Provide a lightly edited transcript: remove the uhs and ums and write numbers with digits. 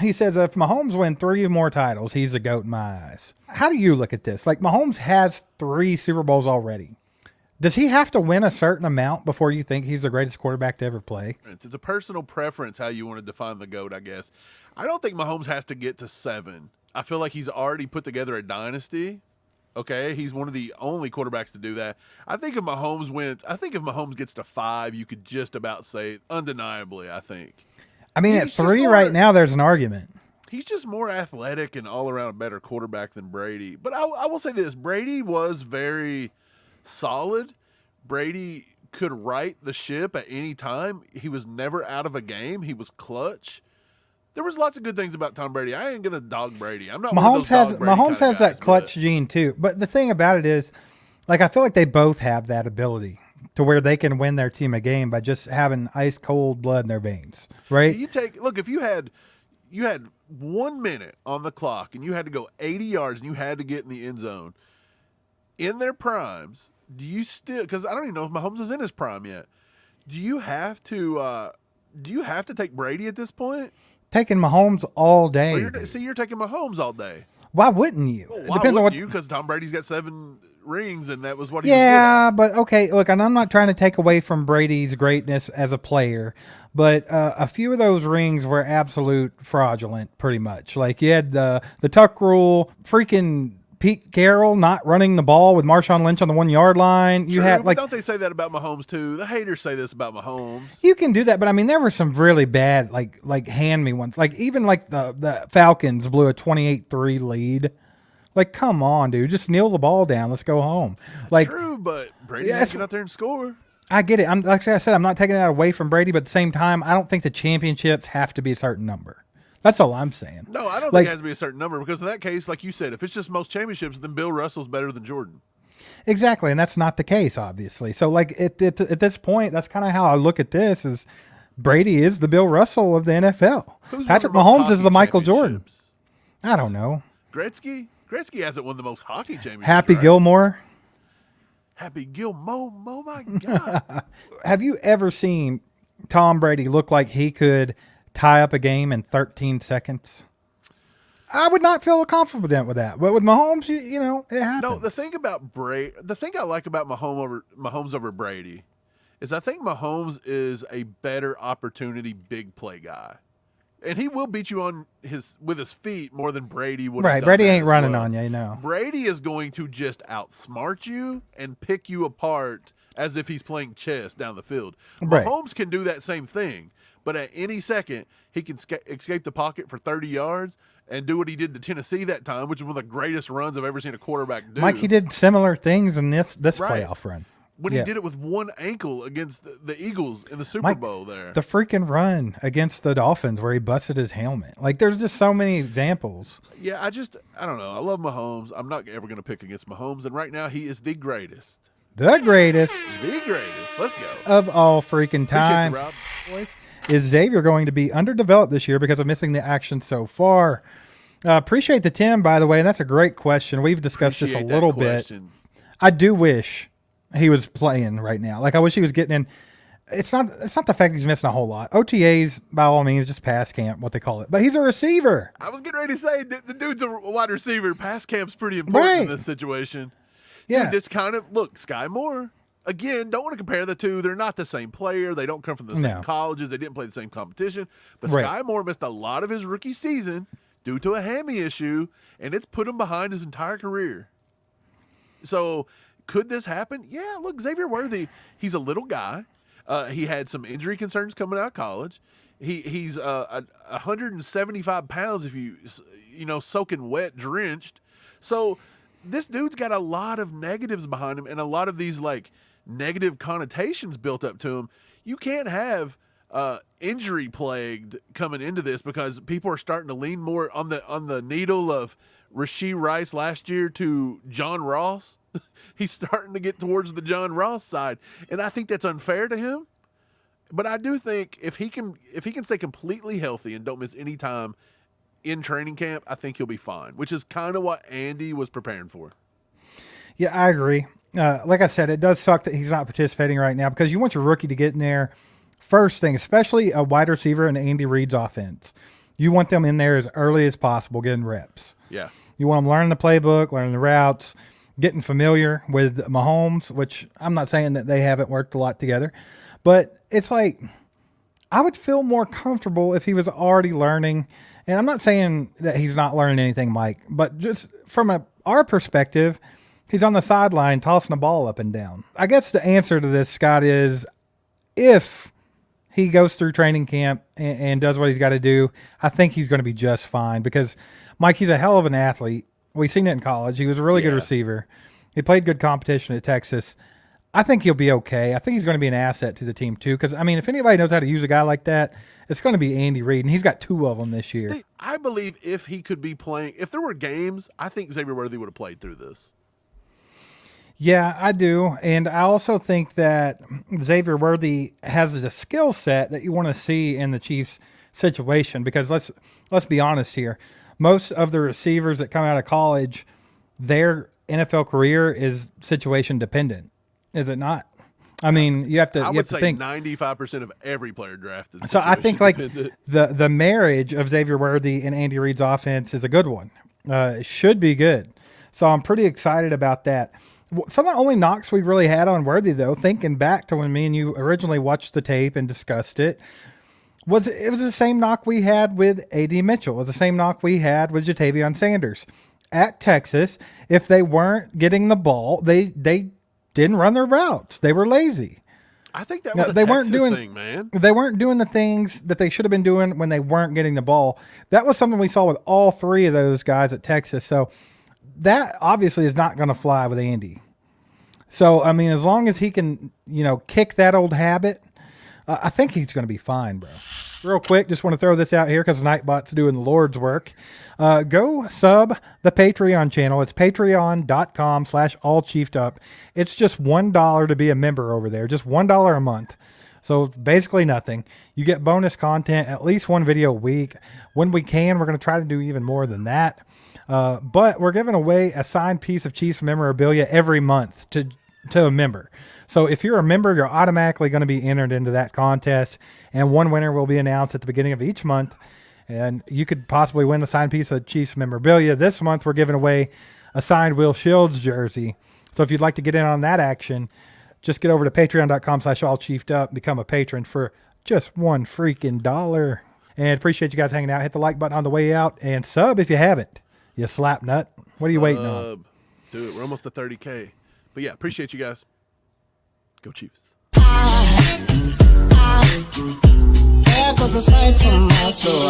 He says if Mahomes win 3 more titles, he's the GOAT in my eyes. How do you look at this? Like, Mahomes has 3 Super Bowls already. Does he have to win a certain amount before you think he's the greatest quarterback to ever play? It's a personal preference how you want to define the GOAT, I guess. I don't think Mahomes has to get to 7. I feel like he's already put together a dynasty. Okay, he's one of the only quarterbacks to do that. I think if Mahomes gets to 5, you could just about say undeniably, I think. I mean, at 3 right now, there's an argument. He's just more athletic and all around a better quarterback than Brady. But I will say this, Brady was very solid. Brady could right the ship at any time. He was never out of a game. He was clutch. There was lots of good things about Tom Brady. I ain't gonna dog Brady. I'm not. Mahomes has that clutch gene too. But the thing about it is, like, I feel like they both have that ability to where they can win their team a game by just having ice cold blood in their veins, right? So if you had 1 minute on the clock and you had to go 80 yards and you had to get in the end zone in their primes, do you still? Because I don't even know if Mahomes is in his prime yet. Do you have to take Brady at this point? Taking Mahomes all day. You're taking Mahomes all day. Why wouldn't you? Well, why wouldn't you? Because Tom Brady's got 7 rings, and that was what he was good at. But okay, look, and I'm not trying to take away from Brady's greatness as a player, but a few of those rings were absolute fraudulent, pretty much. Like, you had the tuck rule, freaking Pete Carroll not running the ball with Marshawn Lynch on the 1 yard line. You had don't they say that about Mahomes too? The haters say this about Mahomes. You can do that, but I mean, there were some really bad, like hand me ones. Like, even like the Falcons blew a 28-3 lead. Like, come on, dude, just kneel the ball down. Let's go home. Like, true, but Brady has to get out there and score. I get it. Like I said, I'm not taking it away from Brady, but at the same time, I don't think the championships have to be a certain number. That's all I'm saying. No, I don't think it has to be a certain number because in that case, like you said, if it's just most championships, then Bill Russell's better than Jordan. Exactly, and that's not the case, obviously. So, like, at this point, that's kind of how I look at this: is Brady is the Bill Russell of the NFL. Patrick Mahomes is the Michael Jordan. I don't know. Gretzky hasn't won the most hockey championships. Happy Gilmore. Happy Gilmore. Oh my God! Have you ever seen Tom Brady look like he could tie up a game in 13 seconds? I would not feel confident with that. But with Mahomes, you know, it happens. No, the thing I like about Mahomes over Brady is I think Mahomes is a better opportunity big play guy. And he will beat you with his feet more than Brady would. Right, Brady ain't running on you, you know. Brady is going to just outsmart you and pick you apart as if he's playing chess down the field. Right. Mahomes can do that same thing. But at any second, he can escape the pocket for 30 yards and do what he did to Tennessee that time, which is one of the greatest runs I've ever seen a quarterback do. Mike, he did similar things in this playoff run. When he did it with one ankle against the Eagles in the Super Bowl there. The freaking run against the Dolphins where he busted his helmet. Like, there's just so many examples. Yeah, I don't know. I love Mahomes. I'm not ever going to pick against Mahomes. And right now, he is the greatest. The greatest. The greatest. Let's go. Of all freaking time. Appreciate you, Rob. Is Xavier going to be underdeveloped this year because of missing the action so far? Appreciate the Tim, by the way, and that's a great question. We've discussed this a little bit. I do wish he was playing right now. Like, I wish he was getting in. It's not the fact he's missing a whole lot. OTAs, by all means, just pass camp, what they call it. But he's a receiver. I was getting ready to say, the dude's a wide receiver. Pass camp's pretty important in this situation. Yeah. Dude, this kind of, look, Sky Moore. Again, don't want to compare the two. They're not the same player. They don't come from the same colleges. They didn't play the same competition. But Sky Moore missed a lot of his rookie season due to a hammy issue, and it's put him behind his entire career. So could this happen? Yeah, look, Xavier Worthy, he's a little guy. He had some injury concerns coming out of college. He's 175 pounds if you soaking wet, drenched. So this dude's got a lot of negatives behind him and a lot of these, like, negative connotations built up to him. You can't have injury plagued coming into this because people are starting to lean more on the needle of Rashee Rice last year to John Ross. He's starting to get towards the John Ross side, and I think that's unfair to him. But I do think if he can stay completely healthy and don't miss any time in training camp, I think he'll be fine, which is kind of what Andy was preparing for. Yeah, I agree. Like I said, it does suck that he's not participating right now because you want your rookie to get in there first thing, especially a wide receiver in Andy Reid's offense. You want them in there as early as possible, getting reps. Yeah. You want them learning the playbook, learning the routes, getting familiar with Mahomes, which I'm not saying that they haven't worked a lot together, but it's like I would feel more comfortable if he was already learning. And I'm not saying that he's not learning anything, Mike, but just from our perspective, he's on the sideline tossing the ball up and down. I guess the answer to this, Scott, is if he goes through training camp and does what he's got to do, I think he's going to be just fine because, Mike, he's a hell of an athlete. We've seen it in college. He was a really good receiver. He played good competition at Texas. I think he'll be okay. I think he's going to be an asset to the team too because, I mean, if anybody knows how to use a guy like that, it's going to be Andy Reid, and he's got 2 of them this year. Steve, I believe if he could be playing, if there were games, I think Xavier Worthy would have played through this. Yeah, I do. And I also think that Xavier Worthy has the skill set that you want to see in the Chiefs situation because let's be honest here. Most of the receivers that come out of college, their NFL career is situation dependent. Is it not? I mean, you have to. I would say think 95% of every player drafted. So I think like the marriage of Xavier Worthy and Andy Reid's offense is a good one. It should be good. So I'm pretty excited about that. Some of the only knocks we really had on Worthy, though, thinking back to when me and you originally watched the tape and discussed it, was the same knock we had with A.D. Mitchell. It was the same knock we had with Ja'Tavion Sanders at Texas. If they weren't getting the ball, they didn't run their routes. They were lazy. I think that was a Texas thing, man. They weren't doing the things that they should have been doing when they weren't getting the ball. That was something we saw with all 3 of those guys at Texas. So that obviously is not going to fly with Andy. So, I mean, as long as he can, kick that old habit, I think he's going to be fine, bro. Real quick, just want to throw this out here because Nightbot's doing the Lord's work. Go sub the Patreon channel. It's patreon.com/allchiefedup. It's just $1 to be a member over there. Just $1 a month. So basically nothing. You get bonus content, at least 1 video a week. When we can, we're going to try to do even more than that. But we're giving away a signed piece of Chiefs memorabilia every month to a member. So if you're a member, you're automatically going to be entered into that contest. And one winner will be announced at the beginning of each month. And you could possibly win a signed piece of Chiefs memorabilia. This month, we're giving away a signed Will Shields jersey. So if you'd like to get in on that action, just get over to patreon.com/allchiefedup, become a patron for just $1 freaking dollar. And appreciate you guys hanging out. Hit the like button on the way out and sub if you haven't. You slap nut. What are you waiting on? Do it. We're almost to 30K. But yeah, appreciate you guys. Go Chiefs. There goes a sight from my soul.